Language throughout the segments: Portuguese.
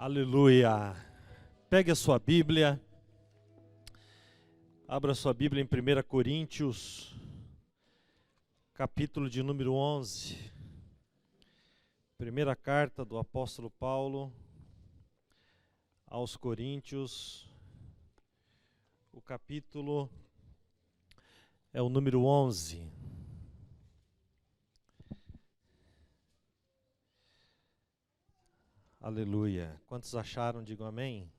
Aleluia. Pegue a sua Bíblia, abra sua Bíblia em 1 Coríntios, capítulo de número 11. Primeira carta do apóstolo Paulo aos Coríntios, o capítulo é o número 11. Aleluia. Quantos acharam? Digam amém.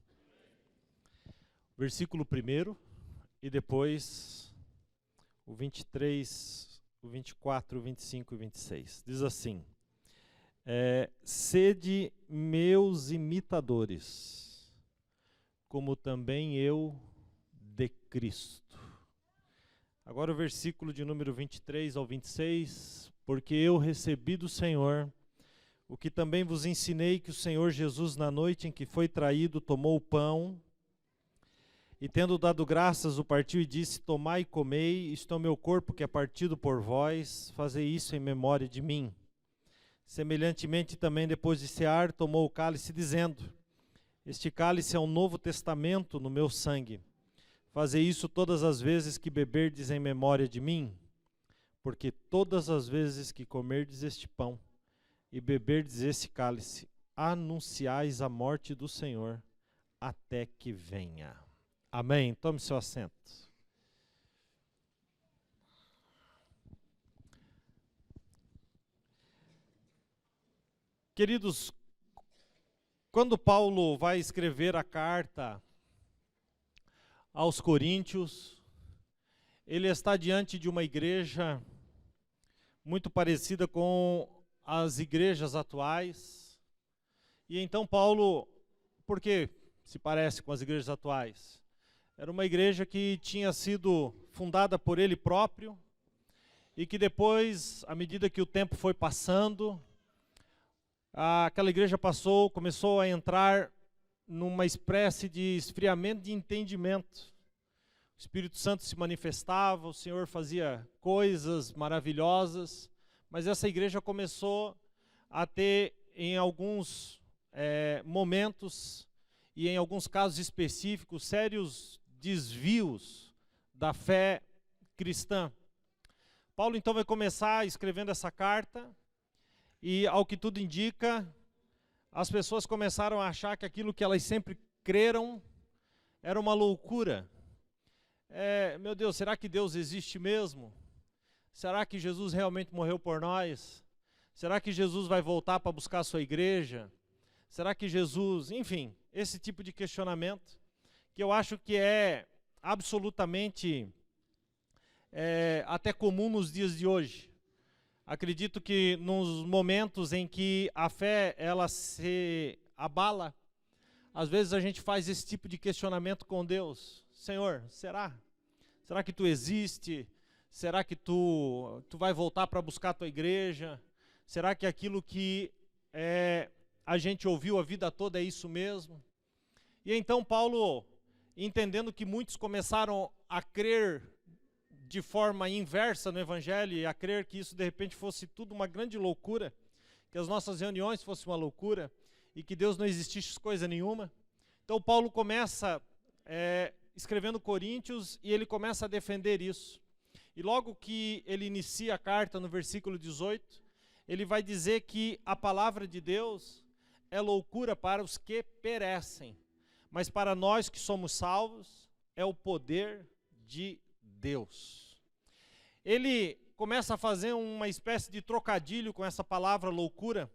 Versículo 1 e depois o 23, o 24, o 25 e o 26. Diz assim: sede meus imitadores, como também eu de Cristo. Agora o versículo de número 23 ao 26. Porque eu recebi do Senhor o que também vos ensinei, que o Senhor Jesus, na noite em que foi traído, tomou o pão, e tendo dado graças, o partiu e disse: tomai e comei, isto é o meu corpo que é partido por vós, fazei isso em memória de mim. Semelhantemente também, depois de cear, tomou o cálice, dizendo: este cálice é um novo testamento no meu sangue. Fazei isso todas as vezes que beberdes em memória de mim, porque todas as vezes que comerdes este pão e beberdes esse cálice, anunciais a morte do Senhor até que venha. Amém? Tome seu assento. Queridos, quando Paulo vai escrever a carta aos Coríntios, ele está diante de uma igreja muito parecida com as igrejas atuais. E então Paulo, por que se parece com as igrejas atuais? Era uma igreja que tinha sido fundada por ele próprio e que depois, à medida que o tempo foi passando, aquela igreja começou a entrar numa espécie de esfriamento de entendimento. O Espírito Santo se manifestava, o Senhor fazia coisas maravilhosas, mas essa igreja começou a ter, em alguns momentos e em alguns casos específicos, sérios desvios da fé cristã. Paulo então vai começar escrevendo essa carta e, ao que tudo indica, as pessoas começaram a achar que aquilo que elas sempre creram era uma loucura. Meu Deus, será que Deus existe mesmo? Será que Jesus realmente morreu por nós? Será que Jesus vai voltar para buscar a sua igreja? Será que Jesus... Enfim, esse tipo de questionamento que eu acho que é absolutamente até comum nos dias de hoje. Acredito que nos momentos em que a fé ela se abala, às vezes a gente faz esse tipo de questionamento com Deus. Senhor, será? Será que tu existe? Será que tu vai voltar para buscar a tua igreja? Será que aquilo que a gente ouviu a vida toda é isso mesmo? E então Paulo, entendendo que muitos começaram a crer de forma inversa no Evangelho e a crer que isso de repente fosse tudo uma grande loucura, que as nossas reuniões fossem uma loucura e que Deus não existisse coisa nenhuma. Então Paulo começa escrevendo Coríntios e ele começa a defender isso. E logo que ele inicia a carta, no versículo 18, ele vai dizer que a palavra de Deus é loucura para os que perecem, mas para nós que somos salvos, é o poder de Deus. Ele começa a fazer uma espécie de trocadilho com essa palavra loucura,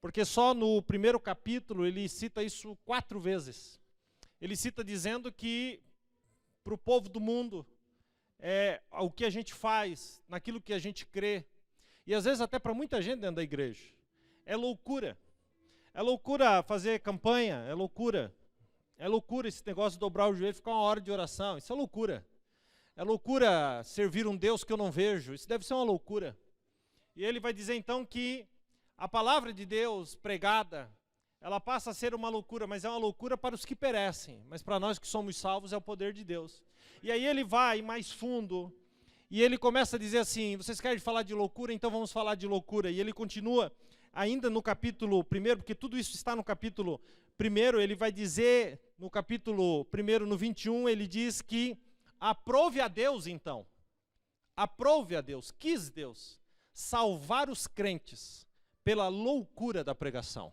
porque só no primeiro capítulo ele cita isso 4 vezes. Ele cita dizendo que para o povo do mundo, o que a gente faz, naquilo que a gente crê, e às vezes até para muita gente dentro da igreja, é loucura. É loucura fazer campanha, é loucura. É loucura esse negócio de dobrar o joelho e ficar 1 hora de oração, isso é loucura. É loucura servir um Deus que eu não vejo, isso deve ser uma loucura. E ele vai dizer então que a palavra de Deus pregada, ela passa a ser uma loucura, mas é uma loucura para os que perecem, mas para nós que somos salvos é o poder de Deus. E aí ele vai mais fundo, e ele começa a dizer assim: vocês querem falar de loucura? Então vamos falar de loucura. E ele continua ainda no capítulo 1, porque tudo isso está no capítulo 1, ele vai dizer, no capítulo 1, no 21, ele diz que aprove a Deus, então, aprove a Deus, quis Deus, salvar os crentes pela loucura da pregação.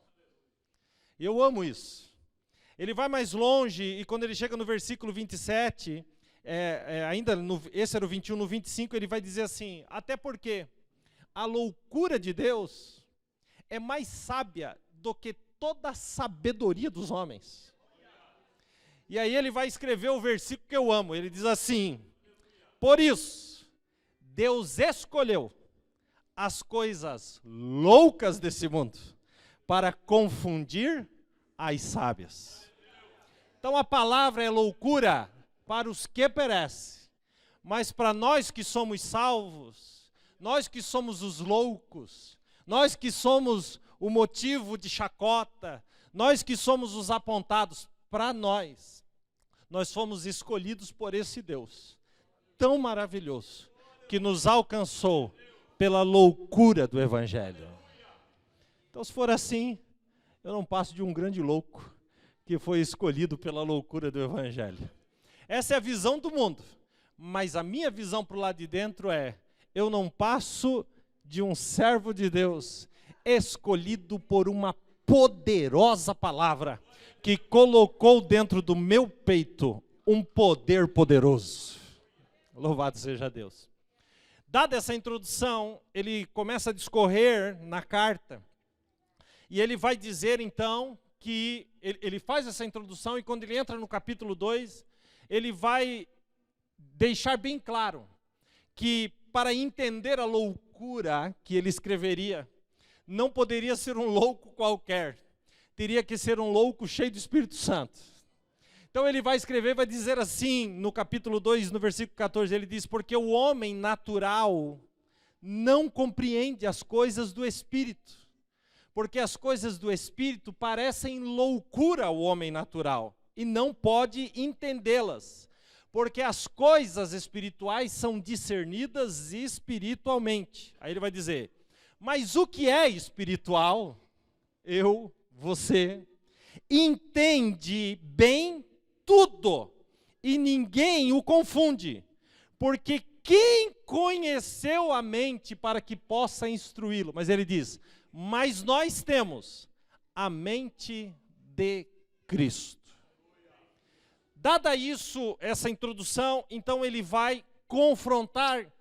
Eu amo isso. Ele vai mais longe, e quando ele chega no versículo 27, esse era o 21, no 25, ele vai dizer assim, até porque a loucura de Deus é mais sábia do que toda a sabedoria dos homens. E aí ele vai escrever o versículo que eu amo, ele diz assim, por isso, Deus escolheu as coisas loucas desse mundo para confundir as sábias. Então a palavra é loucura para os que perecem, mas para nós que somos salvos, nós que somos os loucos, nós que somos o motivo de chacota, nós que somos os apontados, para nós fomos escolhidos por esse Deus tão maravilhoso, que nos alcançou pela loucura do Evangelho. Então, se for assim, eu não passo de um grande louco, que foi escolhido pela loucura do Evangelho. Essa é a visão do mundo, mas a minha visão para o lado de dentro é, eu não passo de um servo de Deus, escolhido por uma poderosa palavra, que colocou dentro do meu peito um poder poderoso. Louvado seja Deus. Dada essa introdução, ele começa a discorrer na carta, e ele vai dizer então, que ele faz essa introdução, e quando ele entra no capítulo 2, ele vai deixar bem claro, que para entender a loucura que ele escreveria, não poderia ser um louco qualquer, teria que ser um louco cheio do Espírito Santo. Então ele vai escrever, vai dizer assim, no capítulo 2, no versículo 14, ele diz, porque o homem natural não compreende as coisas do Espírito, porque as coisas do Espírito parecem loucura ao homem natural, e não pode entendê-las, porque as coisas espirituais são discernidas espiritualmente. Aí ele vai dizer, mas o que é espiritual, você, entende bem tudo, e ninguém o confunde, porque quem conheceu a mente para que possa instruí-lo? Mas ele diz, mas nós temos a mente de Cristo. Dada isso, essa introdução, então ele vai confrontar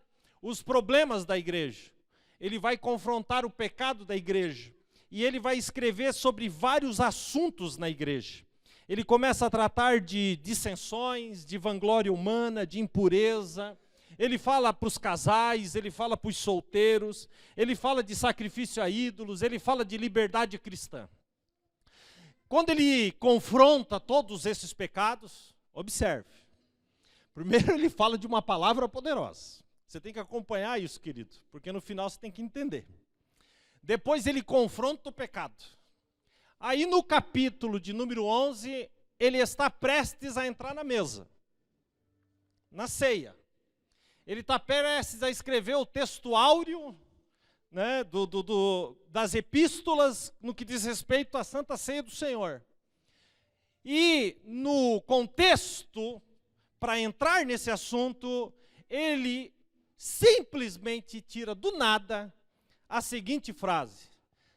os problemas da igreja. Ele vai confrontar o pecado da igreja. E ele vai escrever sobre vários assuntos na igreja. Ele começa a tratar de dissensões, de vanglória humana, de impureza. Ele fala para os casais, ele fala para os solteiros, ele fala de sacrifício a ídolos, ele fala de liberdade cristã. Quando ele confronta todos esses pecados, observe. Primeiro ele fala de uma palavra poderosa. Você tem que acompanhar isso, querido, porque no final você tem que entender. Depois ele confronta o pecado. Aí no capítulo de número 11, ele está prestes a entrar na mesa, na ceia. Ele está prestes a escrever o texto áureo, né, das epístolas no que diz respeito à Santa Ceia do Senhor. E no contexto, para entrar nesse assunto, ele simplesmente tira do nada a seguinte frase: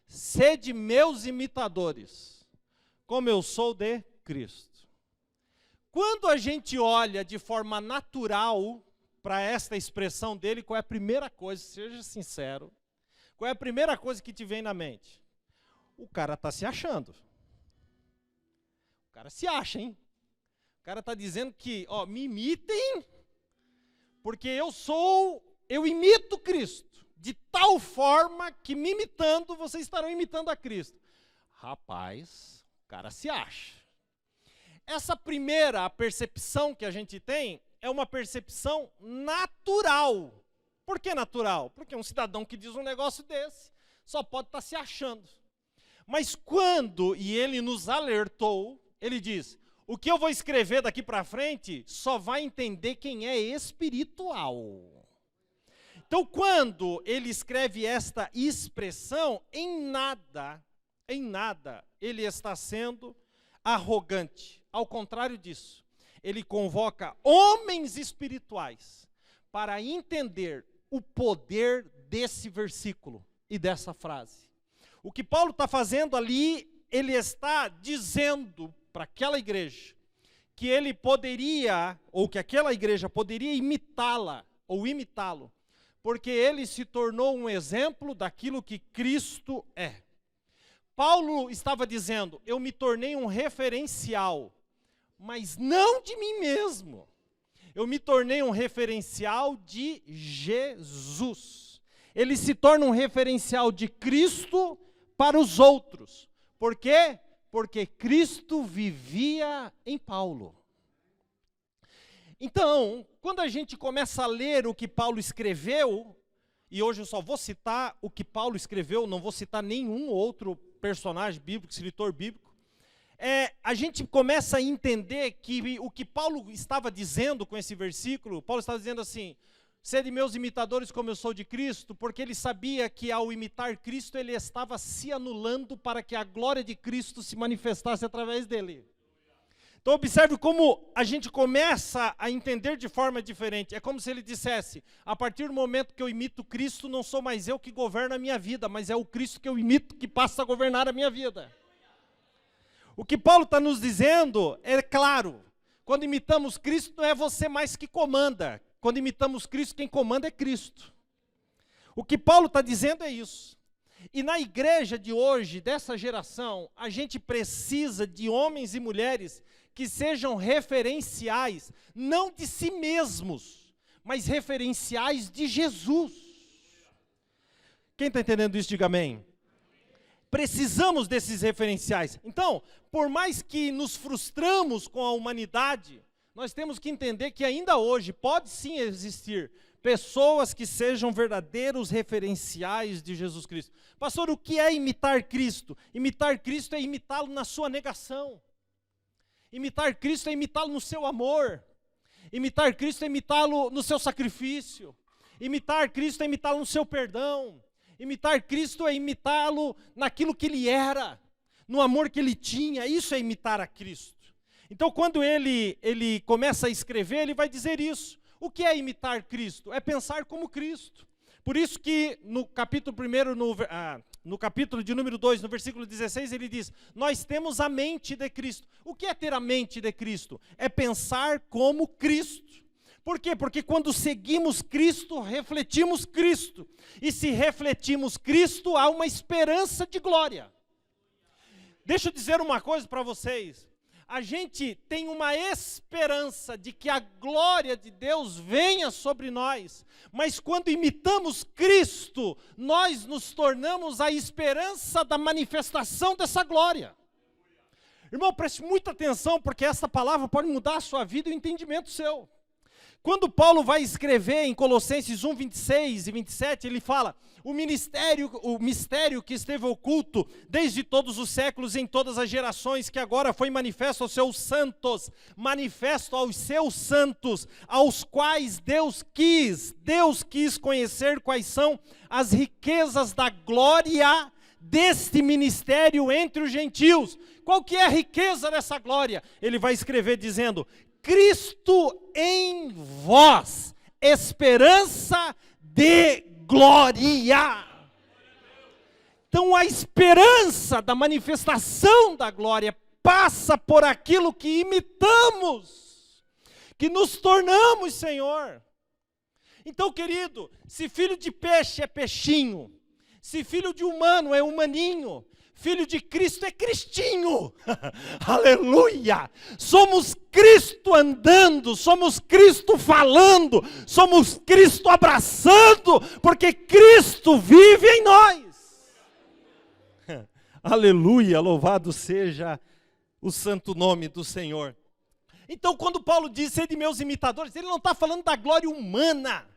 sede meus imitadores, como eu sou de Cristo. Quando a gente olha de forma natural para esta expressão dele, qual é a primeira coisa, seja sincero, qual é a primeira coisa que te vem na mente? O cara está se achando. O cara se acha, hein? O cara está dizendo que, me imitem, porque eu imito Cristo, de tal forma que me imitando, vocês estarão imitando a Cristo. Rapaz, o cara se acha. Essa primeira percepção que a gente tem é uma percepção natural. Por que natural? Porque um cidadão que diz um negócio desse só pode estar se achando. Mas quando, e ele nos alertou, ele diz, o que eu vou escrever daqui para frente só vai entender quem é espiritual. Então, quando ele escreve esta expressão, em nada, ele está sendo arrogante. Ao contrário disso, ele convoca homens espirituais para entender o poder desse versículo e dessa frase. O que Paulo está fazendo ali, ele está dizendo para aquela igreja que ele poderia, ou que aquela igreja poderia imitá-la, ou imitá-lo, porque ele se tornou um exemplo daquilo que Cristo é. Paulo estava dizendo, eu me tornei um referencial, mas não de mim mesmo. Eu me tornei um referencial de Jesus. Ele se torna um referencial de Cristo para os outros. Por quê? Porque Cristo vivia em Paulo. Então, quando a gente começa a ler o que Paulo escreveu, e hoje eu só vou citar o que Paulo escreveu, não vou citar nenhum outro personagem bíblico, escritor bíblico, a gente começa a entender que o que Paulo estava dizendo com esse versículo, Paulo estava dizendo assim, sede meus imitadores como eu sou de Cristo, porque ele sabia que ao imitar Cristo, ele estava se anulando para que a glória de Cristo se manifestasse através dele. Então observe como a gente começa a entender de forma diferente. É como se ele dissesse, a partir do momento que eu imito Cristo, não sou mais eu que governo a minha vida, mas é o Cristo que eu imito que passa a governar a minha vida. O que Paulo está nos dizendo é claro, quando imitamos Cristo não é você mais que comanda, quando imitamos Cristo quem comanda é Cristo. O que Paulo está dizendo é isso. E na igreja de hoje, dessa geração, a gente precisa de homens e mulheres que sejam referenciais, não de si mesmos, mas referenciais de Jesus. Quem está entendendo isso, diga amém. Precisamos desses referenciais. Então, por mais que nos frustramos com a humanidade, nós temos que entender que ainda hoje pode sim existir pessoas que sejam verdadeiros referenciais de Jesus Cristo. Pastor, o que é imitar Cristo? Imitar Cristo é imitá-lo na sua negação. Imitar Cristo é imitá-lo no seu amor. Imitar Cristo é imitá-lo no seu sacrifício. Imitar Cristo é imitá-lo no seu perdão. Imitar Cristo é imitá-lo naquilo que ele era, no amor que ele tinha. Isso é imitar a Cristo. Então, quando ele começa a escrever, ele vai dizer isso. O que é imitar Cristo? É pensar como Cristo. Por isso que no capítulo 1, no capítulo de número 2, no versículo 16, ele diz, nós temos a mente de Cristo. O que é ter a mente de Cristo? É pensar como Cristo. Por quê? Porque quando seguimos Cristo, refletimos Cristo. E se refletimos Cristo, há uma esperança de glória. Deixa eu dizer uma coisa para vocês. A gente tem uma esperança de que a glória de Deus venha sobre nós, mas quando imitamos Cristo, nós nos tornamos a esperança da manifestação dessa glória. Irmão, preste muita atenção, porque essa palavra pode mudar a sua vida e o entendimento seu. Quando Paulo vai escrever em Colossenses 1, 26 e 27, ele fala, o mistério que esteve oculto desde todos os séculos, em todas as gerações, que agora foi manifesto aos seus santos, aos quais Deus quis conhecer quais são as riquezas da glória deste ministério entre os gentios. Qual que é a riqueza dessa glória? Ele vai escrever dizendo, Cristo em vós, esperança de glória. Então a esperança da manifestação da glória passa por aquilo que imitamos, que nos tornamos, Senhor. Então, querido, se filho de peixe é peixinho, se filho de humano é humaninho, filho de Cristo é Cristinho, aleluia, somos Cristo andando, somos Cristo falando, somos Cristo abraçando, porque Cristo vive em nós, aleluia, louvado seja o santo nome do Senhor. Então quando Paulo diz, sede meus imitadores, ele não está falando da glória humana,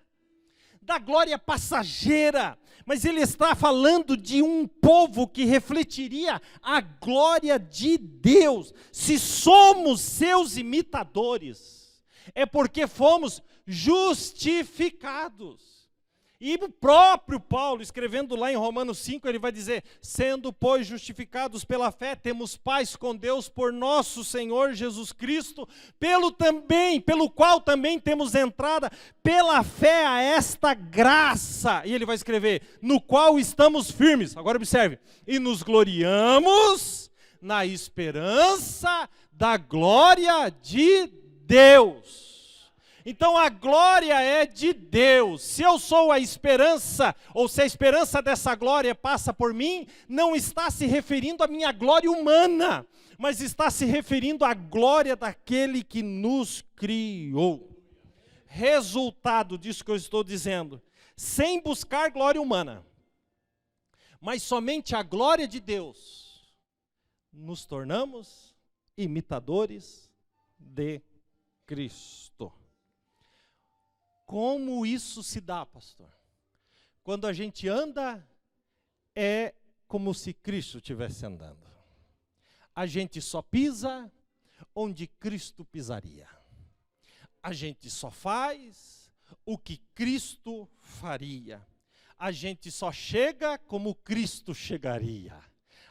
da glória passageira, mas ele está falando de um povo que refletiria a glória de Deus. Se somos seus imitadores, é porque fomos justificados. E o próprio Paulo, escrevendo lá em Romanos 5, ele vai dizer: sendo, pois, justificados pela fé, temos paz com Deus por nosso Senhor Jesus Cristo, pelo qual também temos entrada pela fé a esta graça. E ele vai escrever: no qual estamos firmes. Agora observe: e nos gloriamos na esperança da glória de Deus. Então a glória é de Deus. Se eu sou a esperança, ou se a esperança dessa glória passa por mim, não está se referindo à minha glória humana, mas está se referindo à glória daquele que nos criou. Resultado disso que eu estou dizendo: sem buscar glória humana, mas somente a glória de Deus, nos tornamos imitadores de Cristo. Como isso se dá, pastor? Quando a gente anda, é como se Cristo estivesse andando. A gente só pisa onde Cristo pisaria. A gente só faz o que Cristo faria. A gente só chega como Cristo chegaria.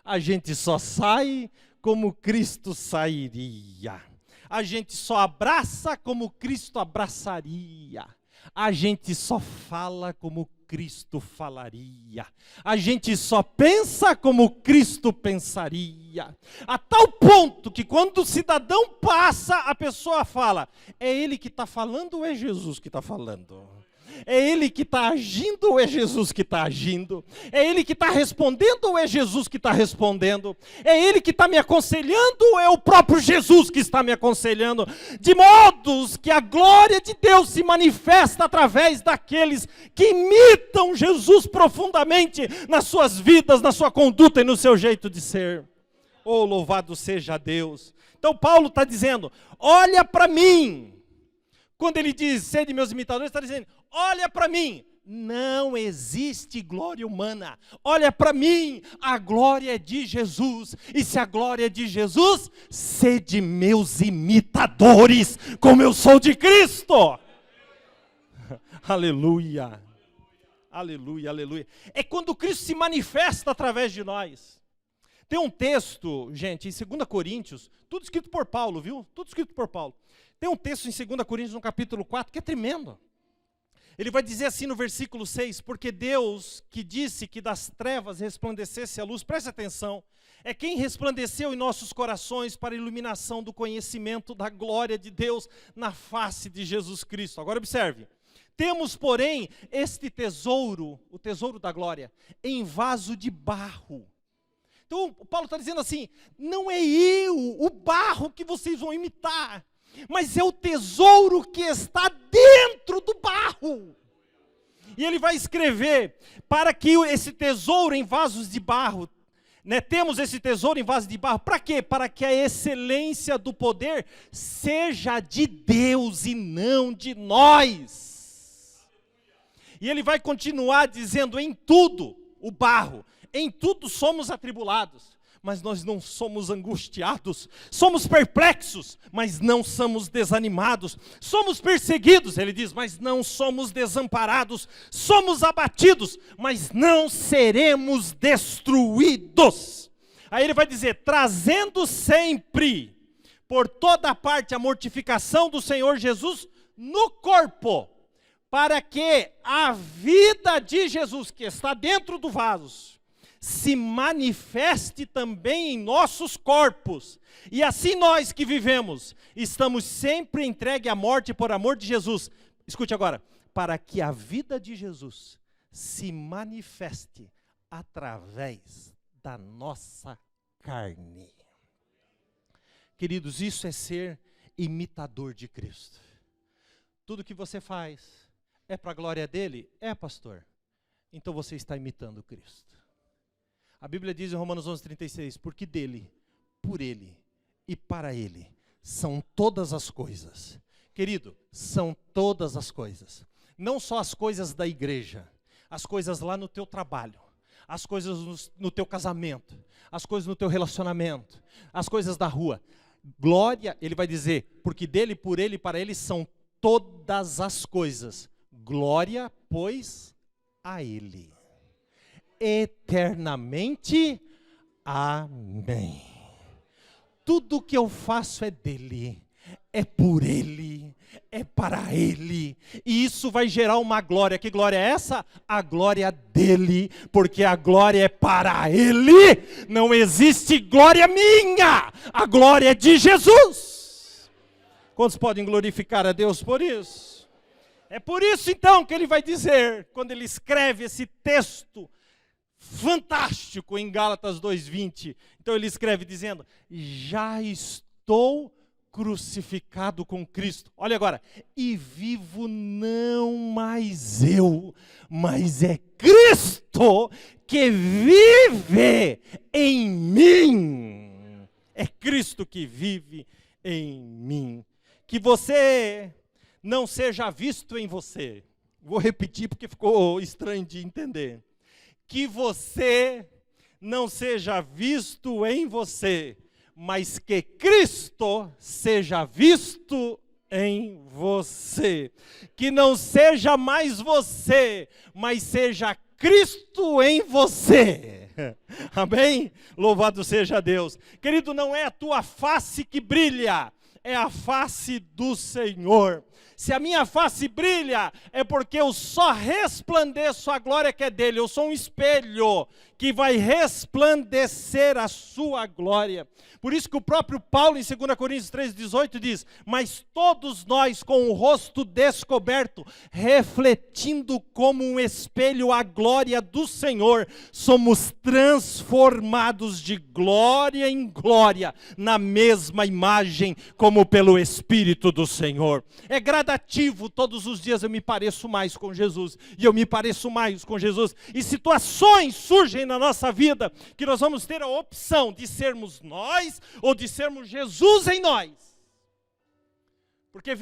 A gente só sai como Cristo sairia. A gente só abraça como Cristo abraçaria. A gente só fala como Cristo falaria. A gente só pensa como Cristo pensaria. A tal ponto que quando o cidadão passa, a pessoa fala: é ele que está falando ou é Jesus que está falando? É ele que está agindo ou é Jesus que está agindo? É ele que está respondendo ou é Jesus que está respondendo? É ele que está me aconselhando ou é o próprio Jesus que está me aconselhando? De modos que a glória de Deus se manifesta através daqueles que imitam Jesus profundamente nas suas vidas, na sua conduta e no seu jeito de ser. Oh, louvado seja Deus! Então Paulo está dizendo: olha para mim. Quando ele diz: sede meus imitadores, está dizendo: olha para mim, não existe glória humana. Olha para mim, a glória é de Jesus. E se a glória é de Jesus, sede meus imitadores, como eu sou de Cristo. Aleluia, aleluia, aleluia. É quando Cristo se manifesta através de nós. Tem um texto, gente, em 2 Coríntios, tudo escrito por Paulo, viu? Tudo escrito por Paulo. Tem um texto em 2 Coríntios, no capítulo 4, que é tremendo. Ele vai dizer assim no versículo 6, porque Deus que disse que das trevas resplandecesse a luz, preste atenção, é quem resplandeceu em nossos corações para a iluminação do conhecimento da glória de Deus na face de Jesus Cristo. Agora observe: temos, porém, este tesouro, o tesouro da glória, em vaso de barro. Então o Paulo está dizendo assim: não é eu, o barro que vocês vão imitar, mas é o tesouro que está dentro do barro. E ele vai escrever: para que esse tesouro em vasos de barro, temos esse tesouro em vasos de barro, para quê? Para que a excelência do poder seja de Deus e não de nós. E ele vai continuar dizendo: em tudo, o barro, em tudo somos atribulados, mas nós não somos angustiados. Somos perplexos, mas não somos desanimados. Somos perseguidos, ele diz, mas não somos desamparados. Somos abatidos, mas não seremos destruídos. Aí ele vai dizer: trazendo sempre por toda parte a mortificação do Senhor Jesus no corpo, para que a vida de Jesus, que está dentro do vaso, se manifeste também em nossos corpos. E assim nós que vivemos, estamos sempre entregues à morte por amor de Jesus. Escute agora: para que a vida de Jesus se manifeste através da nossa carne. Queridos, isso é ser imitador de Cristo. Tudo que você faz é para a glória dele? É, pastor. Então você está imitando Cristo. A Bíblia diz em Romanos 11:36, porque dele, por ele e para ele são todas as coisas. Querido, são todas as coisas. Não só as coisas da igreja, as coisas lá no teu trabalho, as coisas no teu casamento, as coisas no teu relacionamento, as coisas da rua. Glória, ele vai dizer, porque dele, por ele e para ele são todas as coisas. Glória, pois, a Ele, eternamente. Amém. Tudo que eu faço é dele, é por Ele, é para Ele, e isso vai gerar uma glória. Que glória é essa? A glória dele, porque a glória é para Ele, não existe glória minha, a glória é de Jesus. Quantos podem glorificar a Deus por isso? É por isso então que ele vai dizer, quando ele escreve esse texto fantástico em Gálatas 2:20, então ele escreve dizendo: já estou crucificado com Cristo. Olha agora, e vivo não mais eu, mas é Cristo que vive em mim. É Cristo que vive em mim. Que você não seja visto em você. Vou repetir porque ficou estranho de entender. Que você não seja visto em você, mas que Cristo seja visto em você. Que não seja mais você, mas seja Cristo em você. Amém? Louvado seja Deus. Querido, não é a tua face que brilha, é a face do Senhor. Se a minha face brilha, é porque eu só resplandeço a glória que é dele. Eu sou um espelho que vai resplandecer a sua glória. Por isso que o próprio Paulo, em 2 Coríntios 3,18, diz: mas todos nós, com o rosto descoberto, refletindo como um espelho a glória do Senhor, somos transformados de glória em glória, na mesma imagem, como pelo Espírito do Senhor. É gradativo, todos os dias eu me pareço mais com Jesus, e eu me pareço mais com Jesus, e situações surgem na nossa vida, que nós vamos ter a opção de sermos nós, ou de sermos Jesus em nós. Porque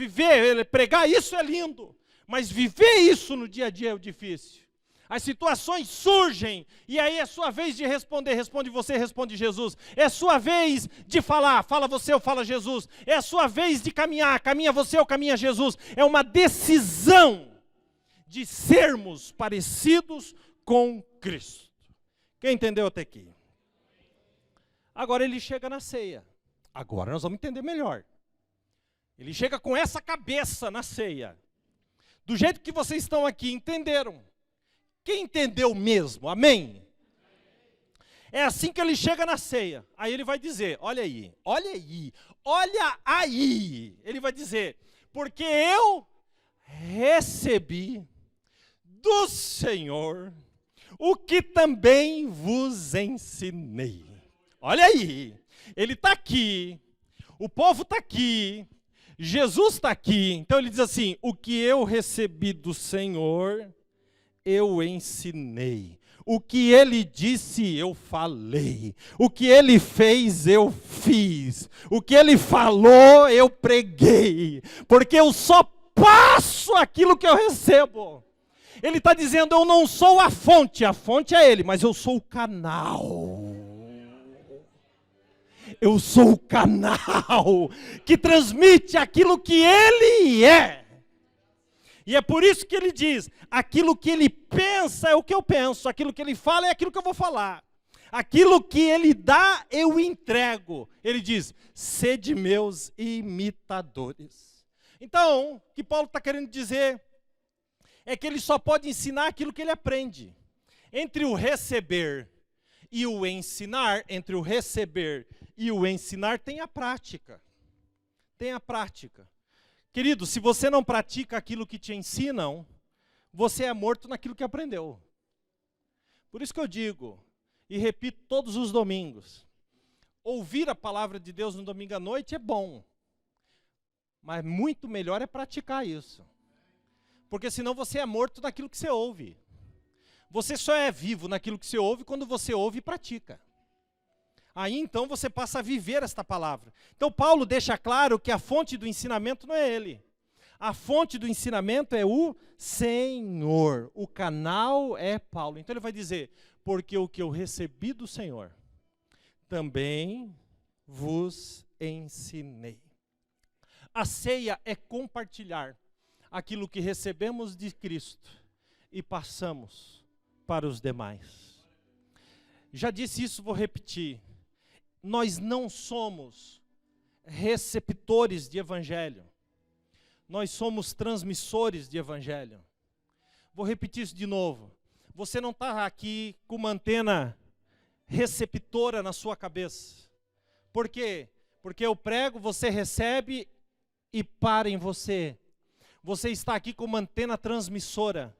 pregar isso é lindo, mas viver isso no dia a dia é difícil. As situações surgem, e aí é sua vez de responder, responde você, responde Jesus. É sua vez de falar, fala você ou fala Jesus. É a sua vez de caminhar, caminha você ou caminha Jesus. É uma decisão de sermos parecidos com Cristo. Quem entendeu até aqui? Agora ele chega na ceia. Agora nós vamos entender melhor. Ele chega com essa cabeça na ceia. Do jeito que vocês estão aqui, entenderam? Quem entendeu mesmo? Amém? É assim que ele chega na ceia. Aí ele vai dizer, olha aí, olha aí, olha aí. Ele vai dizer, porque eu recebi do Senhor o que também vos ensinei. Olha aí, ele está aqui, o povo está aqui, Jesus está aqui. Então ele diz assim, o que eu recebi do Senhor, eu ensinei. O que ele disse, eu falei. O que ele fez, eu fiz. O que ele falou, eu preguei. Porque eu só passo aquilo que eu recebo. Ele está dizendo, eu não sou a fonte é ele, mas eu sou o canal. Eu sou o canal que transmite aquilo que ele é. E é por isso que ele diz, aquilo que ele pensa é o que eu penso, aquilo que ele fala é aquilo que eu vou falar. Aquilo que ele dá, eu entrego. Ele diz, sede meus imitadores. Então, o que Paulo está querendo dizer é que ele só pode ensinar aquilo que ele aprende. Entre o receber e o ensinar, entre o receber e o ensinar, tem a prática. Tem a prática. Querido, se você não pratica aquilo que te ensinam, você é morto naquilo que aprendeu. Por isso que eu digo, e repito todos os domingos, ouvir a palavra de Deus no domingo à noite é bom, mas muito melhor é praticar isso. Porque senão você é morto naquilo que você ouve. Você só é vivo naquilo que você ouve quando você ouve e pratica. Aí então você passa a viver esta palavra. Então Paulo deixa claro que a fonte do ensinamento não é ele. A fonte do ensinamento é o Senhor. O canal é Paulo. Então ele vai dizer, porque o que eu recebi do Senhor, também vos ensinei. A ceia é compartilhar aquilo que recebemos de Cristo. e passamos para os demais. Já disse isso, vou repetir. Nós não somos receptores de evangelho. Nós somos transmissores de evangelho. Vou repetir isso de novo. Você não está aqui com uma antena receptora na sua cabeça. Por quê? Porque eu prego, você recebe e para em você. Você está aqui com uma antena transmissora.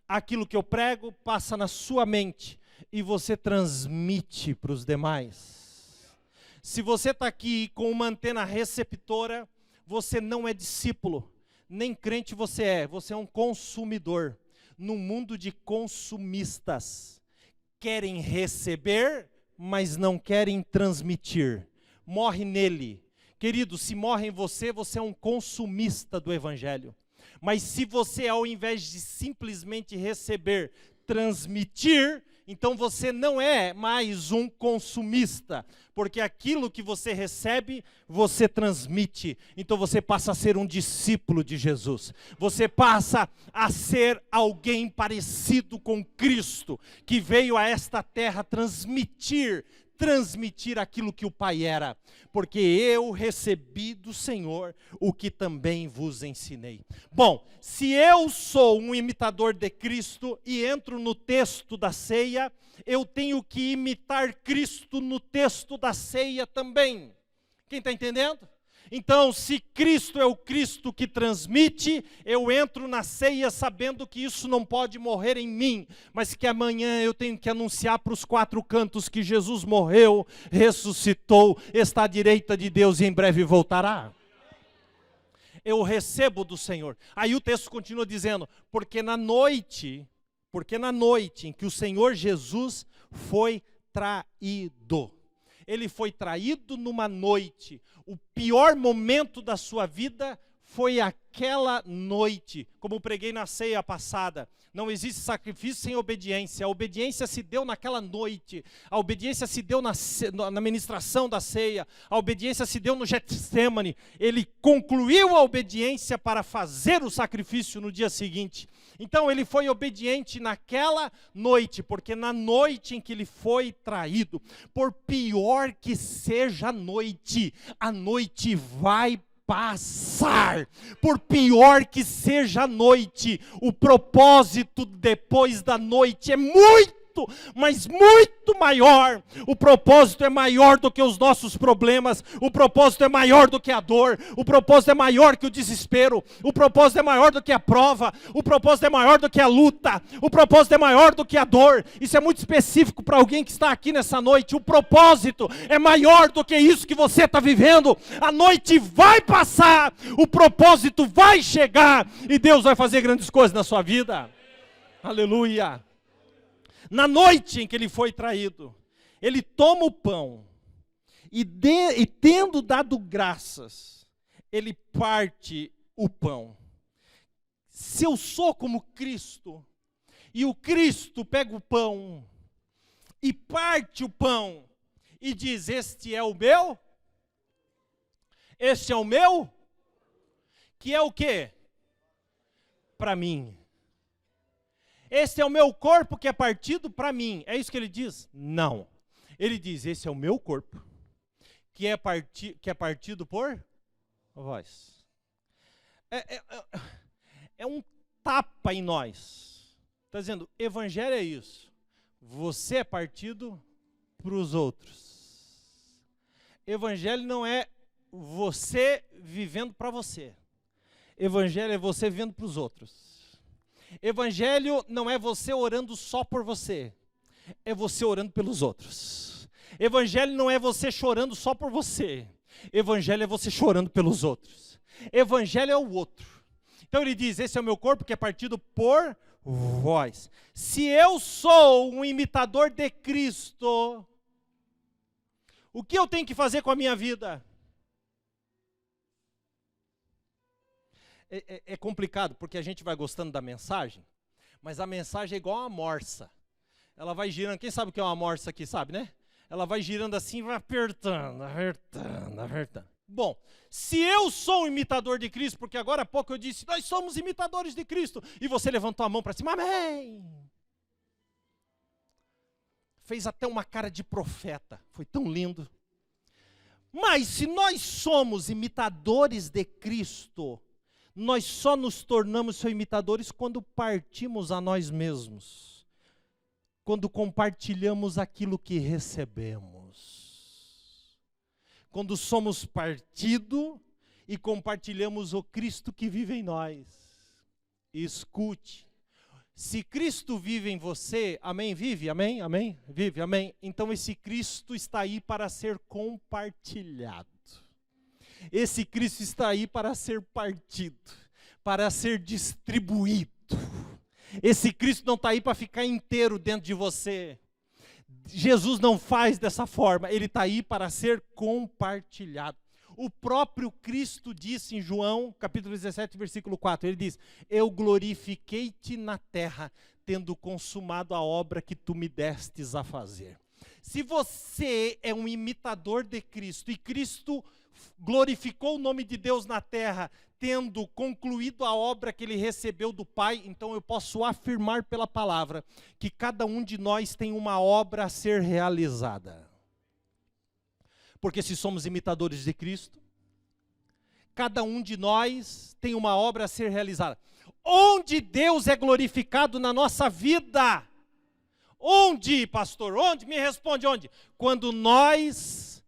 Aquilo que eu prego passa na sua mente e você transmite para os demais. Se você está aqui com uma antena receptora, você não é discípulo, nem crente você é um consumidor. Num mundo de consumistas, querem receber, mas não querem transmitir. Morre nele. Querido, se morre em você, você é um consumista do evangelho. Mas se você, ao invés de simplesmente receber, transmitir, então você não é mais um consumista, porque aquilo que você recebe, você transmite. Então você passa a ser um discípulo de Jesus. Você passa a ser alguém parecido com Cristo, que veio a esta terra transmitir aquilo que o Pai era, porque eu recebi do Senhor o que também vos ensinei. Bom, se eu sou um imitador de Cristo e entro no texto da ceia, eu tenho que imitar Cristo no texto da ceia também. Quem está entendendo? Então, se Cristo é o Cristo que transmite, eu entro na ceia sabendo que isso não pode morrer em mim, mas que amanhã eu tenho que anunciar para os quatro cantos que Jesus morreu, ressuscitou, está à direita de Deus e em breve voltará. Eu recebo do Senhor. Aí o texto continua dizendo, porque na noite em que o Senhor Jesus foi traído. Ele foi traído numa noite. O pior momento da sua vida foi aquela noite. Como preguei na ceia passada, não existe sacrifício sem obediência. A obediência se deu naquela noite. A obediência se deu na ministração da ceia. A obediência se deu no Getsemane. Ele concluiu a obediência para fazer o sacrifício no dia seguinte. Então ele foi obediente naquela noite, porque na noite em que ele foi traído, por pior que seja a noite vai passar. Por pior que seja a noite, o propósito depois da noite é muito, mas muito maior. O propósito é maior do que os nossos problemas. O propósito é maior do que a dor. O propósito é maior que o desespero. O propósito é maior do que a prova. O propósito é maior do que a luta. O propósito é maior do que a dor. Isso é muito específico para alguém que está aqui nessa noite. O propósito é maior do que isso que você está vivendo. A noite vai passar. O propósito vai chegar. E Deus vai fazer grandes coisas na sua vida. Aleluia. Na noite em que ele foi traído, ele toma o pão e tendo dado graças, ele parte o pão. Se eu sou como Cristo, e o Cristo pega o pão e parte o pão e diz, este é o meu, que é o quê? Para mim. Esse é o meu corpo que é partido para mim. É isso que ele diz? Não. Ele diz, esse é o meu corpo, que é partido por vós. É um tapa em nós. Está dizendo, evangelho é isso. Você é partido para os outros. Evangelho não é você vivendo para você. Evangelho é você vivendo para os outros. Evangelho não é você orando só por você, é você orando pelos outros. Evangelho não é você chorando só por você, evangelho é você chorando pelos outros. Evangelho é o outro. Então ele diz, esse é o meu corpo que é partido por vós. Se eu sou um imitador de Cristo, o que eu tenho que fazer com a minha vida? É complicado, porque a gente vai gostando da mensagem, mas a mensagem é igual uma morsa. Ela vai girando, quem sabe o que é uma morsa aqui, sabe, né? Ela vai girando assim, vai apertando. Bom, se eu sou um imitador de Cristo, porque agora há pouco eu disse, nós somos imitadores de Cristo, e você levantou a mão para cima, amém. Fez até uma cara de profeta, foi tão lindo. Mas se nós somos imitadores de Cristo, nós só nos tornamos seus imitadores quando partimos a nós mesmos, quando compartilhamos aquilo que recebemos. Quando somos partido e compartilhamos o Cristo que vive em nós. Escute, se Cristo vive em você, amém? Vive, amém? Amém? Vive, amém? Então esse Cristo está aí para ser compartilhado. Esse Cristo está aí para ser partido, para ser distribuído. Esse Cristo não está aí para ficar inteiro dentro de você. Jesus não faz dessa forma, ele está aí para ser compartilhado. O próprio Cristo disse em João, capítulo 17, versículo 4, ele diz, eu glorifiquei-te na terra, tendo consumado a obra que tu me destes a fazer. Se você é um imitador de Cristo, e Cristo glorificou o nome de Deus na terra, tendo concluído a obra que ele recebeu do Pai, então eu posso afirmar pela palavra, que cada um de nós tem uma obra a ser realizada. Porque se somos imitadores de Cristo, cada um de nós tem uma obra a ser realizada. Onde Deus é glorificado na nossa vida? Onde, pastor? Onde? Me responde onde? Quando nós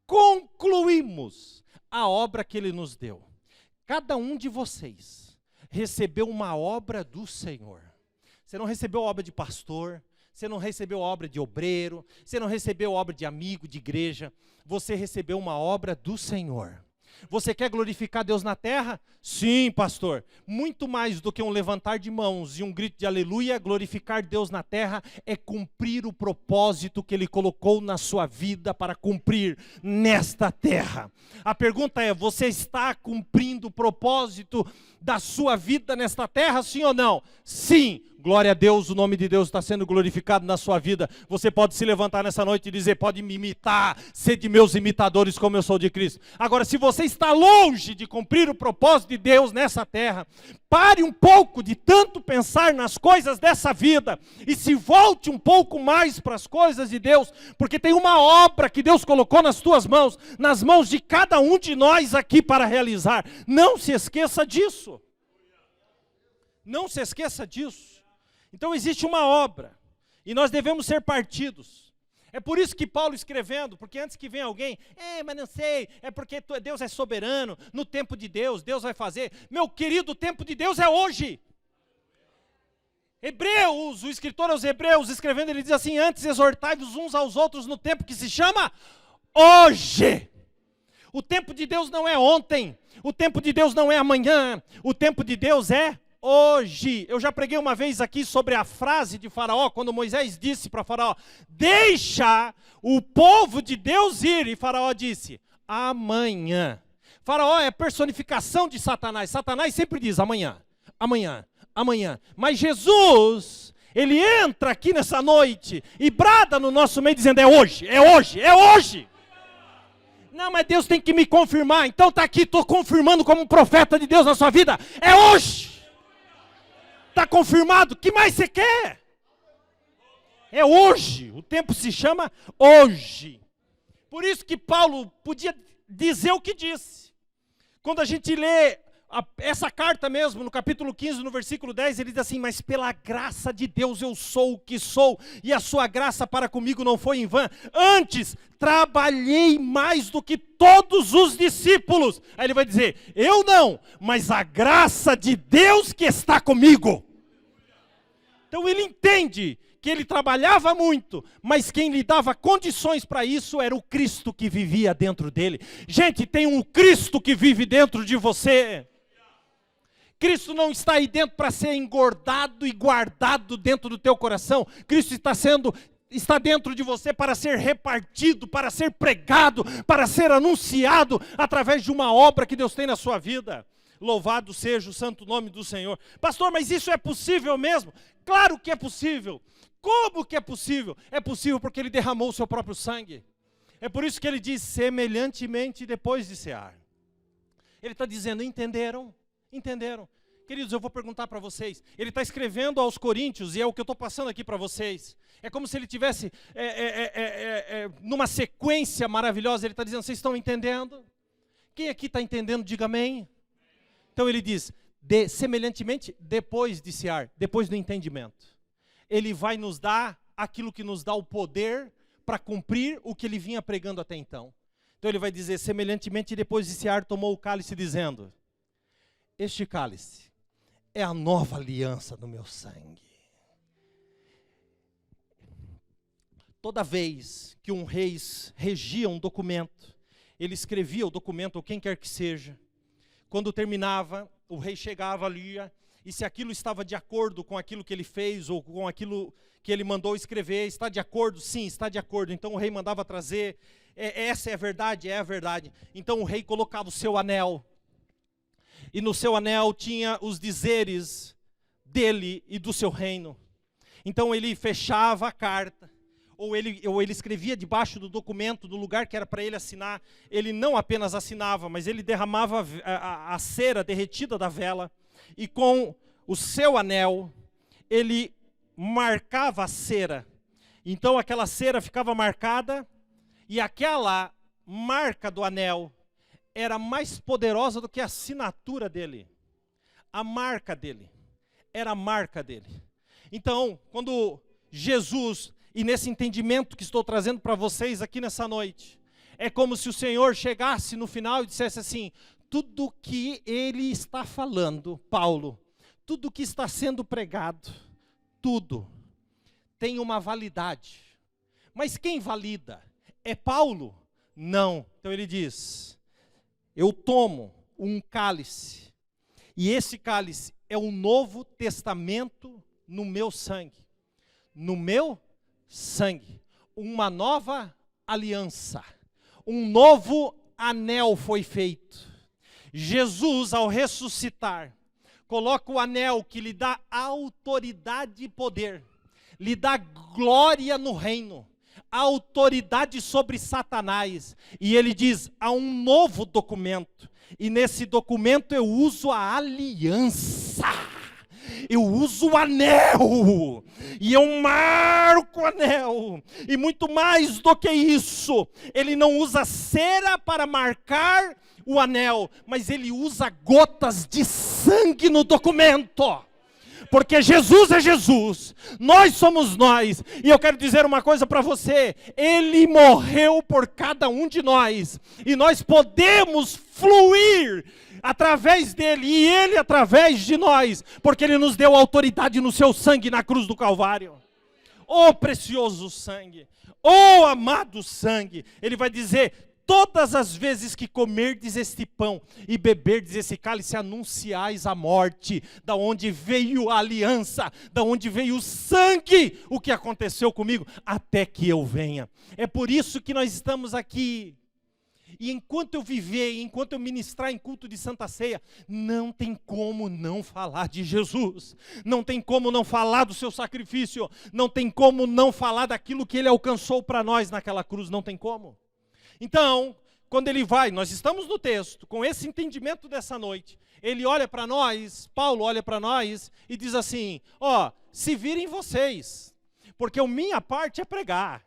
concluímos a obra que ele nos deu. Cada um de vocês recebeu uma obra do Senhor. Você não recebeu obra de pastor, você não recebeu obra de obreiro, você não recebeu obra de amigo, de igreja. Você recebeu uma obra do Senhor. Você quer glorificar Deus na terra? Sim, pastor. Muito mais do que um levantar de mãos e um grito de aleluia, glorificar Deus na terra é cumprir o propósito que Ele colocou na sua vida para cumprir nesta terra. A pergunta é, você está cumprindo o propósito da sua vida nesta terra, sim ou não? Sim. Glória a Deus, o nome de Deus está sendo glorificado na sua vida. Você pode se levantar nessa noite e dizer, pode me imitar, ser de meus imitadores como eu sou de Cristo. Agora, se você está longe de cumprir o propósito de Deus nessa terra, pare um pouco de tanto pensar nas coisas dessa vida e se volte um pouco mais para as coisas de Deus, porque tem uma obra que Deus colocou nas tuas mãos, nas mãos de cada um de nós aqui para realizar. Não se esqueça disso. Não se esqueça disso. Então existe uma obra, e nós devemos ser partidos. É por isso que Paulo escrevendo, porque antes que venha alguém, mas não sei, é porque Deus é soberano, no tempo de Deus, Deus vai fazer. Meu querido, o tempo de Deus é hoje. Hebreus, o escritor aos Hebreus, escrevendo, ele diz assim, antes exortai-vos uns aos outros no tempo que se chama hoje. O tempo de Deus não é ontem, o tempo de Deus não é amanhã, o tempo de Deus é hoje. Eu já preguei uma vez aqui sobre a frase de Faraó, quando Moisés disse para Faraó, deixa o povo de Deus ir, e Faraó disse, amanhã. Faraó é a personificação de Satanás. Satanás sempre diz amanhã, amanhã, amanhã. Mas Jesus, ele entra aqui nessa noite e brada no nosso meio dizendo, é hoje, é hoje, é hoje. Não, mas Deus tem que me confirmar. Então está aqui, estou confirmando como um profeta de Deus na sua vida. É hoje. Está confirmado, o que mais você quer? É hoje, o tempo se chama hoje. Por isso que Paulo podia dizer o que disse. Quando a gente lê essa carta mesmo, no capítulo 15, no versículo 10, ele diz assim, mas pela graça de Deus eu sou o que sou, e a sua graça para comigo não foi em vão. Antes, trabalhei mais do que todos os discípulos. Aí ele vai dizer, eu não, mas a graça de Deus que está comigo. Então ele entende que ele trabalhava muito, mas quem lhe dava condições para isso era o Cristo que vivia dentro dele. Gente, tem um Cristo que vive dentro de você. Cristo não está aí dentro para ser engordado e guardado dentro do teu coração. Cristo está dentro de você para ser repartido, para ser pregado, para ser anunciado através de uma obra que Deus tem na sua vida. Louvado seja o santo nome do Senhor. Pastor, mas isso é possível mesmo? Claro que é possível. Como que é possível? É possível porque Ele derramou o seu próprio sangue. É por isso que ele diz, semelhantemente depois de cear. Ele está dizendo, entenderam? Entenderam? Queridos, eu vou perguntar para vocês. Ele está escrevendo aos Coríntios, e é o que eu estou passando aqui para vocês. É como se ele tivesse numa sequência maravilhosa. Ele está dizendo, vocês estão entendendo? Quem aqui está entendendo, diga amém. Então ele diz, semelhantemente depois de cear, depois do entendimento. Ele vai nos dar aquilo que nos dá o poder para cumprir o que ele vinha pregando até então. Então ele vai dizer, semelhantemente depois de cear, tomou o cálice dizendo, este cálice é a nova aliança no meu sangue. Toda vez que um rei regia um documento, ele escrevia o documento, ou quem quer que seja, quando terminava, o rei chegava ali, e se aquilo estava de acordo com aquilo que ele fez, ou com aquilo que ele mandou escrever, está de acordo? Sim, está de acordo. Então o rei mandava trazer, essa é a verdade, é a verdade. Então o rei colocava o seu anel, e no seu anel tinha os dizeres dele e do seu reino. Então ele fechava a carta, ou ele escrevia debaixo do documento, do lugar que era para ele assinar. Ele não apenas assinava, mas ele derramava a cera derretida da vela, e com o seu anel, ele marcava a cera. Então aquela cera ficava marcada, e aquela marca do anel era mais poderosa do que a assinatura dele. A marca dele. Era a marca dele. Então, quando Jesus, e nesse entendimento que estou trazendo para vocês aqui nessa noite, é como se o Senhor chegasse no final e dissesse assim, tudo que ele está falando, Paulo, tudo que está sendo pregado, tudo tem uma validade. Mas quem valida? É Paulo? Não. Então ele diz, eu tomo um cálice, e esse cálice é o Novo Testamento no meu sangue. No meu sangue. Uma nova aliança. Um novo anel foi feito. Jesus, ao ressuscitar, coloca o anel que lhe dá autoridade e poder, lhe dá glória no reino, autoridade sobre Satanás, e ele diz, há um novo documento, e nesse documento eu uso a aliança, eu uso o anel, e eu marco o anel, e muito mais do que isso, ele não usa cera para marcar o anel, mas ele usa gotas de sangue no documento. Porque Jesus é Jesus, nós somos nós, e eu quero dizer uma coisa para você, Ele morreu por cada um de nós, e nós podemos fluir através dEle, e Ele através de nós, porque Ele nos deu autoridade no seu sangue na cruz do Calvário. Oh precioso sangue, oh amado sangue, Ele vai dizer, todas as vezes que comerdes este pão e beberdes esse cálice, anunciais a morte, da onde veio a aliança, da onde veio o sangue, o que aconteceu comigo, até que eu venha. É por isso que nós estamos aqui. E enquanto eu viver, enquanto eu ministrar em culto de Santa Ceia, não tem como não falar de Jesus, não tem como não falar do seu sacrifício, não tem como não falar daquilo que Ele alcançou para nós naquela cruz, não tem como. Então, quando ele vai, nós estamos no texto, com esse entendimento dessa noite, ele olha para nós, Paulo olha para nós e diz assim, ó, se virem vocês, porque a minha parte é pregar,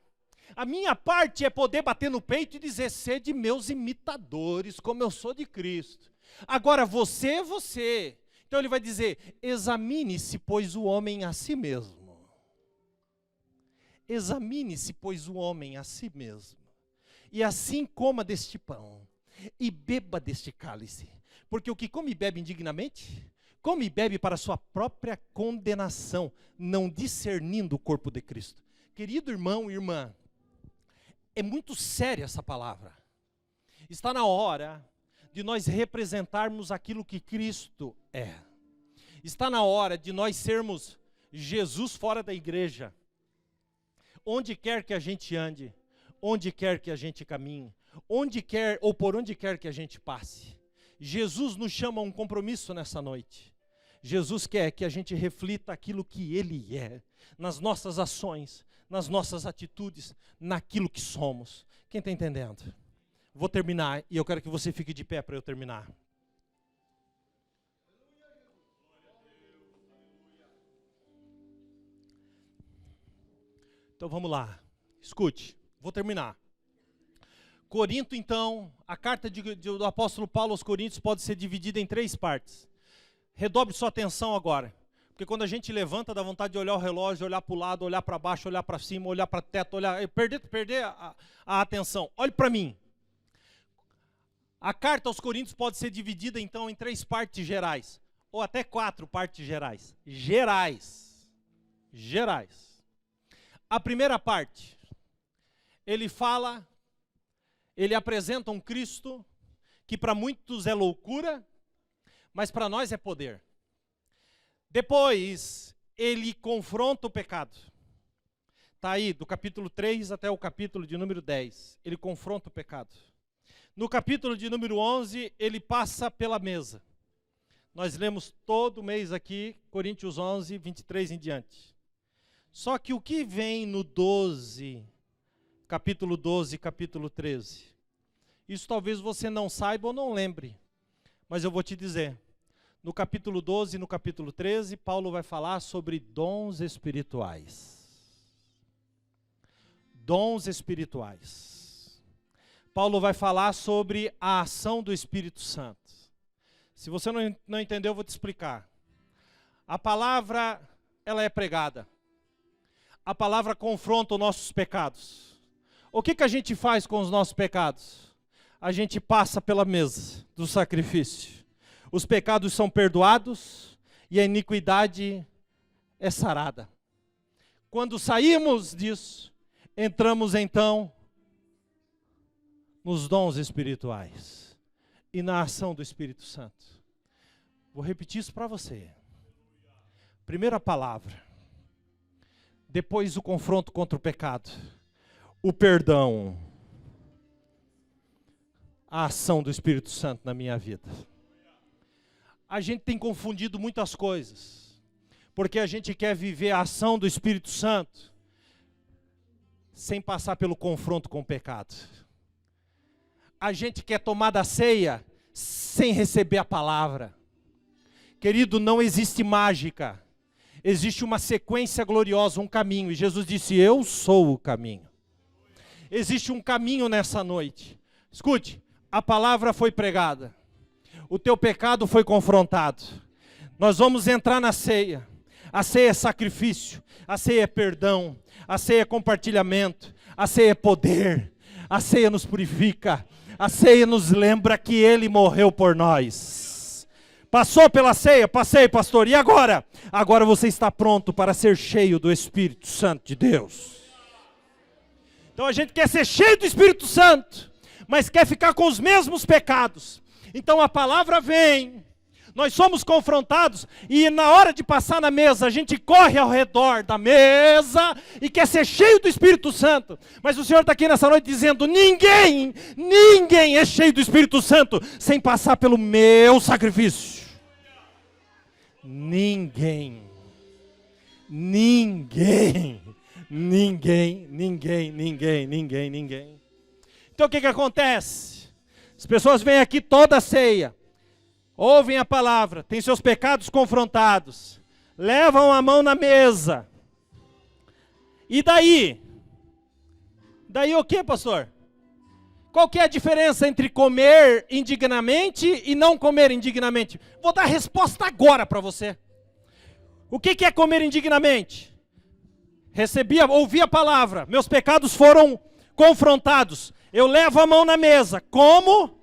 a minha parte é poder bater no peito e dizer, sede meus imitadores, como eu sou de Cristo. Agora você é você. Então ele vai dizer, examine-se, pois o homem a si mesmo. Examine-se, pois o homem a si mesmo. E assim coma deste pão, e beba deste cálice, porque o que come e bebe indignamente, come e bebe para sua própria condenação, não discernindo o corpo de Cristo. Querido irmão e irmã, é muito séria essa palavra. Está na hora de nós representarmos aquilo que Cristo é. Está na hora de nós sermos Jesus fora da igreja. Onde quer que a gente ande, onde quer que a gente caminhe, onde quer ou por onde quer que a gente passe. Jesus nos chama a um compromisso nessa noite. Jesus quer que a gente reflita aquilo que Ele é, nas nossas ações, nas nossas atitudes, naquilo que somos. Quem está entendendo? Vou terminar e eu quero que você fique de pé para eu terminar. Então vamos lá. Escute, vou terminar. Corinto, então, a carta do apóstolo Paulo aos Coríntios pode ser dividida em 3 partes. Redobre sua atenção agora. Porque quando a gente levanta, dá vontade de olhar o relógio, olhar para o lado, olhar para baixo, olhar para cima, olhar para o teto, perder a atenção. Olhe para mim. A carta aos Coríntios pode ser dividida, então, em 3 partes gerais. Ou até 4 partes gerais. Gerais. A primeira parte, ele apresenta um Cristo que para muitos é loucura, mas para nós é poder. Depois, ele confronta o pecado. Está aí, do capítulo 3 até o capítulo de número 10. Ele confronta o pecado. No capítulo de número 11, ele passa pela mesa. Nós lemos todo mês aqui, Coríntios 11, 23 em diante. Só que o que vem no 12, capítulo 12, capítulo 13? Isso talvez você não saiba ou não lembre, mas eu vou te dizer. No capítulo 12 e no capítulo 13, Paulo vai falar sobre dons espirituais. Dons espirituais. Paulo vai falar sobre a ação do Espírito Santo. Se você não entendeu, eu vou te explicar. A palavra, ela é pregada. A palavra confronta os nossos pecados. O que a gente faz com os nossos pecados? A gente passa pela mesa do sacrifício. Os pecados são perdoados e a iniquidade é sarada. Quando saímos disso, entramos então nos dons espirituais e na ação do Espírito Santo. Vou repetir isso para você. Primeira palavra. Depois o confronto contra o pecado. O perdão. A ação do Espírito Santo na minha vida. A gente tem confundido muitas coisas, porque a gente quer viver a ação do Espírito Santo sem passar pelo confronto com o pecado. A gente quer tomar da ceia sem receber a palavra. Querido, não existe mágica, existe uma sequência gloriosa, um caminho, e Jesus disse, eu sou o caminho. Existe um caminho nessa noite. Escute, a palavra foi pregada. O teu pecado foi confrontado. Nós vamos entrar na ceia. A ceia é sacrifício. A ceia é perdão. A ceia é compartilhamento. A ceia é poder. A ceia nos purifica. A ceia nos lembra que Ele morreu por nós. Passou pela ceia? Passei, pastor. E agora? Agora você está pronto para ser cheio do Espírito Santo de Deus. Então a gente quer ser cheio do Espírito Santo, mas quer ficar com os mesmos pecados. Então a palavra vem, nós somos confrontados e na hora de passar na mesa, a gente corre ao redor da mesa e quer ser cheio do Espírito Santo. Mas o Senhor está aqui nessa noite dizendo, ninguém é cheio do Espírito Santo sem passar pelo meu sacrifício. Ninguém. Então o que acontece? As pessoas vêm aqui toda a ceia, ouvem a palavra, têm seus pecados confrontados, levam a mão na mesa. E daí? Daí o que, pastor? Qual que é a diferença entre comer indignamente e não comer indignamente? Vou dar a resposta agora para você. O que é comer indignamente? Ouvi a palavra, meus pecados foram confrontados. Eu levo a mão na mesa, como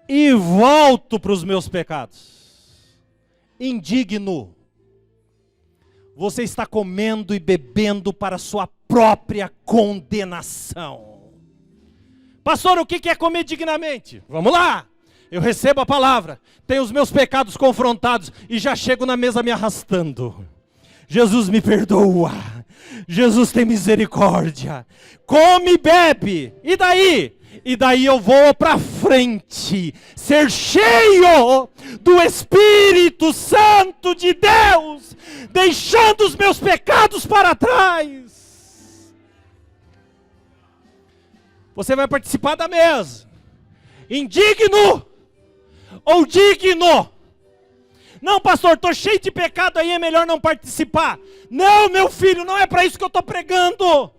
e volto para os meus pecados. Indigno. Você está comendo e bebendo para a sua própria condenação. Pastor, o que é comer dignamente? Vamos lá. Eu recebo a palavra, tenho os meus pecados confrontados e já chego na mesa me arrastando. Jesus me perdoa. Jesus tem misericórdia. Come e bebe. E daí? E daí eu vou para frente, ser cheio do Espírito Santo de Deus, deixando os meus pecados para trás. Você vai participar da mesa. Indigno ou digno? Não, pastor, estou cheio de pecado aí, é melhor não participar. Não, meu filho, não é para isso que eu estou pregando.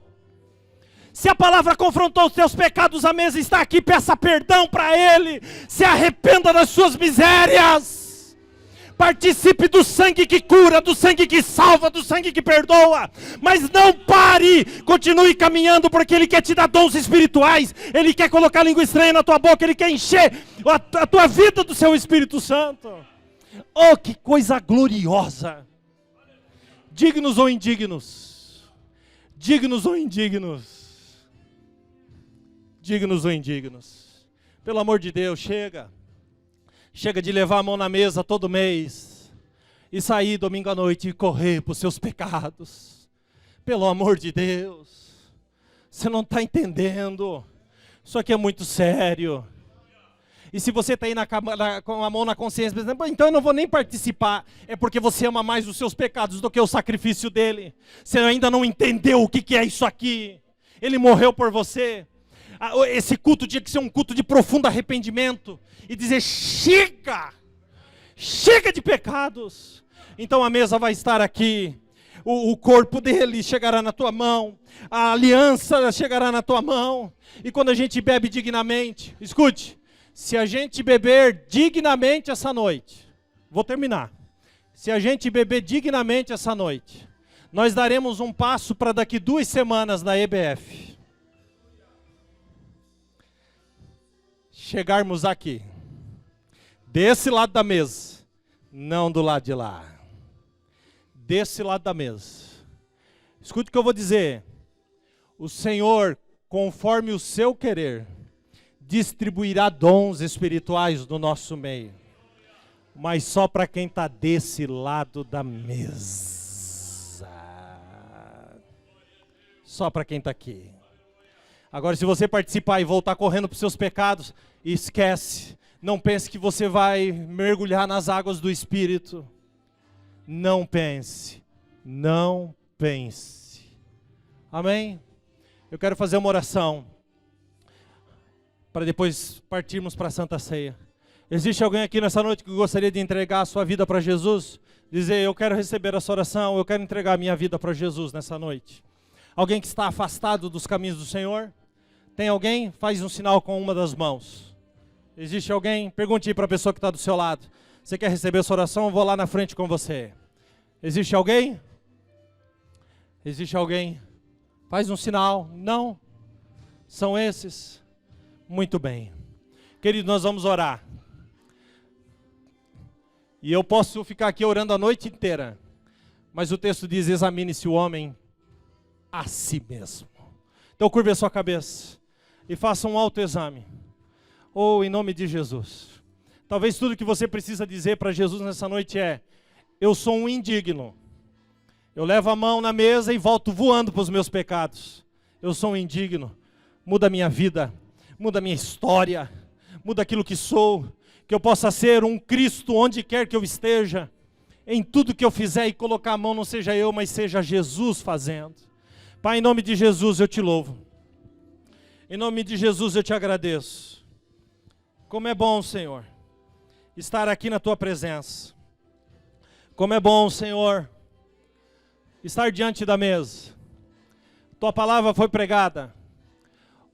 Se a palavra confrontou os teus pecados, a mesa está aqui, peça perdão para Ele. Se arrependa das suas misérias. Participe do sangue que cura, do sangue que salva, do sangue que perdoa. Mas não pare, continue caminhando, porque Ele quer te dar dons espirituais. Ele quer colocar língua estranha na tua boca, Ele quer encher a tua vida do seu Espírito Santo. Oh, que coisa gloriosa! Dignos ou indignos? Dignos ou indignos? Dignos ou indignos? Pelo amor de Deus, chega. Chega de levar a mão na mesa todo mês e sair domingo à noite e correr para os seus pecados. Pelo amor de Deus, você não está entendendo. Isso aqui é muito sério. E se você está aí com a mão na consciência, pensando, então eu não vou nem participar, é porque você ama mais os seus pecados do que o sacrifício dele. Você ainda não entendeu o que é isso aqui. Ele morreu por você. Esse culto tinha que ser um culto de profundo arrependimento e dizer: chega! Chega de pecados! Então a mesa vai estar aqui, o corpo dele chegará na tua mão, a aliança chegará na tua mão, e quando a gente bebe dignamente, escute, se a gente beber dignamente essa noite, vou terminar, se a gente beber dignamente essa noite, nós daremos um passo para daqui 2 semanas na EBF. Chegarmos aqui, desse lado da mesa, não do lado de lá, desse lado da mesa. Escute o que eu vou dizer. O Senhor, conforme o seu querer, distribuirá dons espirituais no nosso meio, mas só para quem está desse lado da mesa. Só para quem está aqui. Agora, se você participar e voltar correndo para os seus pecados, esquece. Não pense que você vai mergulhar nas águas do Espírito. Não pense. Não pense. Amém? Eu quero fazer uma oração, para depois partirmos para a Santa Ceia. Existe alguém aqui nessa noite que gostaria de entregar a sua vida para Jesus? Dizer: eu quero receber essa oração, eu quero entregar a minha vida para Jesus nessa noite. Alguém que está afastado dos caminhos do Senhor? Tem alguém? Faz um sinal com uma das mãos. Existe alguém? Pergunte aí para a pessoa que está do seu lado: você quer receber essa oração? Eu vou lá na frente com você. Existe alguém? Existe alguém? Faz um sinal. Não? São esses? Muito bem. Querido, nós vamos orar. E eu posso ficar aqui orando a noite inteira, mas o texto diz: examine-se o homem a si mesmo. Então curve a sua cabeça e faça um autoexame. Ou em nome de Jesus. Talvez tudo que você precisa dizer para Jesus nessa noite é: eu sou um indigno. Eu levo a mão na mesa e volto voando para os meus pecados. Eu sou um indigno. Muda a minha vida, muda a minha história, muda aquilo que sou, que eu possa ser um Cristo onde quer que eu esteja, em tudo que eu fizer e colocar a mão, não seja eu, mas seja Jesus fazendo. Pai, em nome de Jesus eu te louvo. Em nome de Jesus eu te agradeço. Como é bom, Senhor, estar aqui na tua presença. Como é bom, Senhor, estar diante da mesa. Tua palavra foi pregada.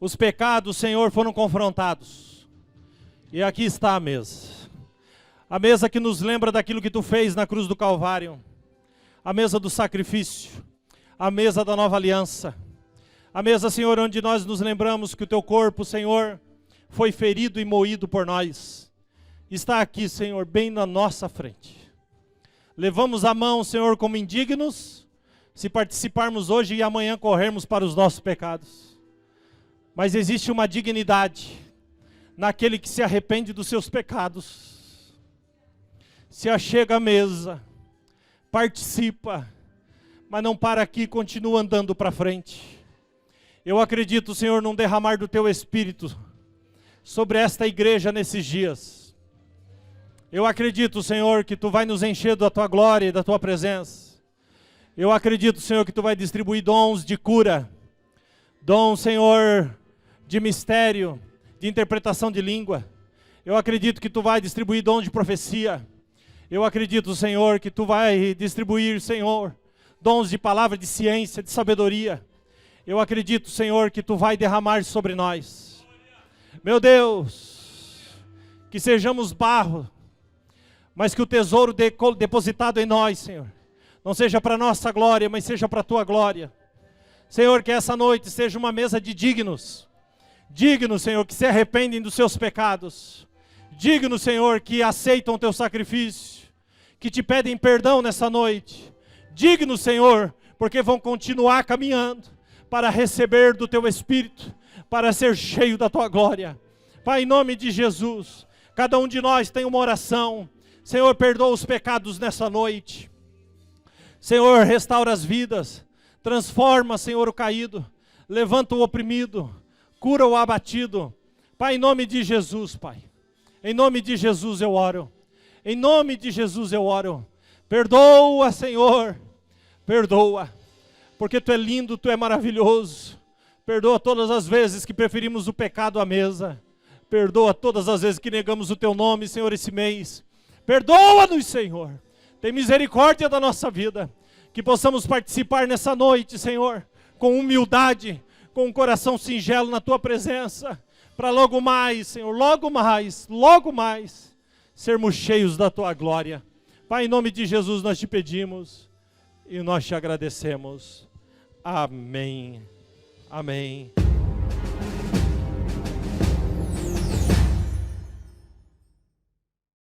Os pecados, Senhor, foram confrontados. E aqui está a mesa. A mesa que nos lembra daquilo que tu fez na cruz do Calvário. A mesa do sacrifício. A mesa da nova aliança. A mesa, Senhor, onde nós nos lembramos que o teu corpo, Senhor, foi ferido e moído por nós. Está aqui, Senhor, bem na nossa frente. Levamos a mão, Senhor, como indignos, se participarmos hoje e amanhã corrermos para os nossos pecados. Mas existe uma dignidade naquele que se arrepende dos seus pecados, se achega à mesa, participa, mas não para aqui, continua andando para frente. Eu acredito, Senhor, num derramar do teu Espírito sobre esta igreja nesses dias. Eu acredito, Senhor, que tu vai nos encher da tua glória e da tua presença. Eu acredito, Senhor, que tu vai distribuir dons de cura, dons, Senhor, de mistério, de interpretação de língua. Eu acredito que tu vai distribuir dom de profecia. Eu acredito, Senhor, que tu vai distribuir, Senhor, dons de palavra, de ciência, de sabedoria. Eu acredito, Senhor, que tu vai derramar sobre nós. Meu Deus, que sejamos barro, mas que o tesouro depositado em nós, Senhor, não seja para nossa glória, mas seja para a tua glória. Senhor, que essa noite seja uma mesa de dignos. Dignos, Senhor, que se arrependem dos seus pecados. Dignos, Senhor, que aceitam o teu sacrifício, que te pedem perdão nessa noite. Dignos, Senhor, porque vão continuar caminhando para receber do teu Espírito, para ser cheio da tua glória. Pai, em nome de Jesus, cada um de nós tem uma oração. Senhor, perdoa os pecados nessa noite. Senhor, restaura as vidas. Transforma, Senhor, o caído. Levanta o oprimido. Cura o abatido. Pai, em nome de Jesus, Pai. Em nome de Jesus eu oro. Em nome de Jesus eu oro. Perdoa, Senhor. Perdoa. Porque tu é lindo, tu é maravilhoso. Perdoa todas as vezes que preferimos o pecado à mesa. Perdoa todas as vezes que negamos o teu nome, Senhor, esse mês. Perdoa-nos, Senhor. Tem misericórdia da nossa vida. Que possamos participar nessa noite, Senhor, com humildade, com um coração singelo na tua presença. Para logo mais, Senhor, logo mais, sermos cheios da tua glória. Pai, em nome de Jesus nós te pedimos e nós te agradecemos. Amém. Amém.